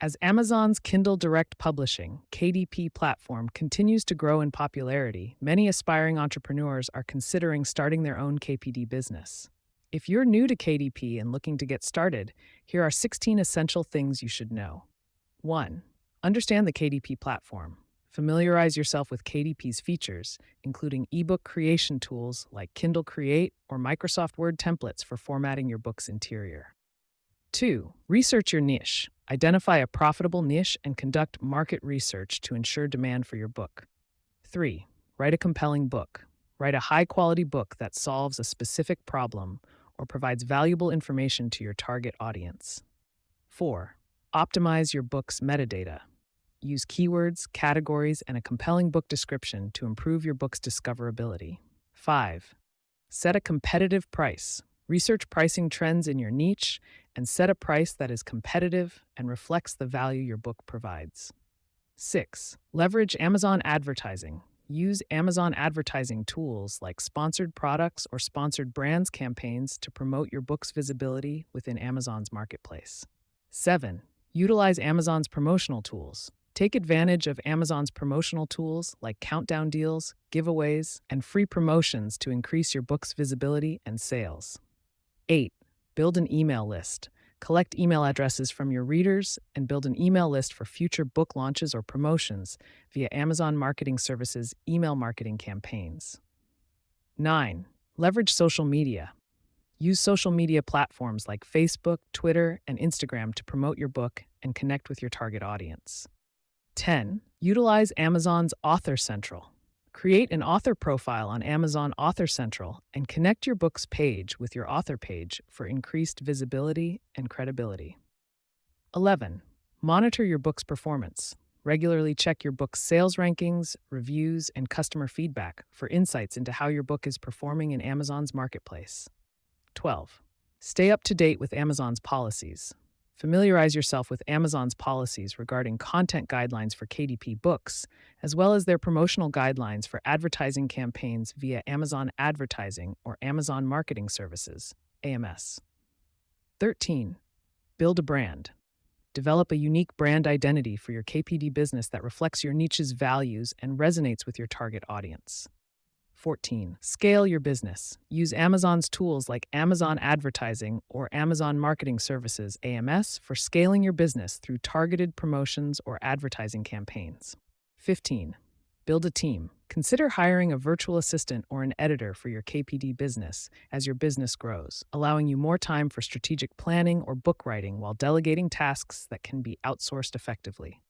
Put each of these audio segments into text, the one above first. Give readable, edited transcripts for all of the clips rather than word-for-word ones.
As Amazon's Kindle Direct Publishing (KDP) platform continues to grow in popularity, many aspiring entrepreneurs are considering starting their own KPD business. If you're new to KDP and looking to get started, here are 16 essential things you should know. 1. Understand the KDP platform. Familiarize yourself with KDP's features, including ebook creation tools like Kindle Create or Microsoft Word templates for formatting your book's interior. 2. Research your niche. Identify a profitable niche and conduct market research to ensure demand for your book. 3. Write a compelling book. Write a high-quality book that solves a specific problem or provides valuable information to your target audience. 4. Optimize your book's metadata. Use keywords, categories, and a compelling book description to improve your book's discoverability. 5. Set a competitive price. Research pricing trends in your niche and set a price that is competitive and reflects the value your book provides. 6. Leverage Amazon advertising. Use Amazon advertising tools like sponsored products or sponsored brands campaigns to promote your book's visibility within Amazon's marketplace. 7. Utilize Amazon's promotional tools. Take advantage of Amazon's promotional tools like countdown deals, giveaways, and free promotions to increase your book's visibility and sales. 8. Build an email list. Collect email addresses from your readers and build an email list for future book launches or promotions via Amazon Marketing Services' email marketing campaigns. 9. Leverage social media. Use social media platforms like Facebook, Twitter, and Instagram to promote your book and connect with your target audience. 10. Utilize Amazon's Author Central. Create an author profile on Amazon Author Central and connect your book's page with your author page for increased visibility and credibility. 11. Monitor your book's performance. Regularly check your book's sales rankings, reviews, and customer feedback for insights into how your book is performing in Amazon's marketplace. 12. Stay up to date with Amazon's policies. Familiarize yourself with Amazon's policies regarding content guidelines for KDP books, as well as their promotional guidelines for advertising campaigns via Amazon Advertising or Amazon Marketing Services, AMS. 13. Build a brand. Develop a unique brand identity for your KPD business that reflects your niche's values and resonates with your target audience. 14. Scale your business. Use Amazon's tools like Amazon Advertising or Amazon Marketing Services, AMS, for scaling your business through targeted promotions or advertising campaigns. 15. Build a team. Consider hiring a virtual assistant or an editor for your KPD business as your business grows, allowing you more time for strategic planning or book writing while delegating tasks that can be outsourced effectively.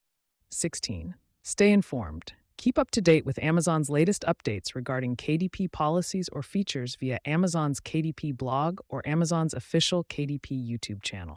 16. Stay informed. Keep up to date with Amazon's latest updates regarding KDP policies or features via Amazon's KDP blog or Amazon's official KDP YouTube channel.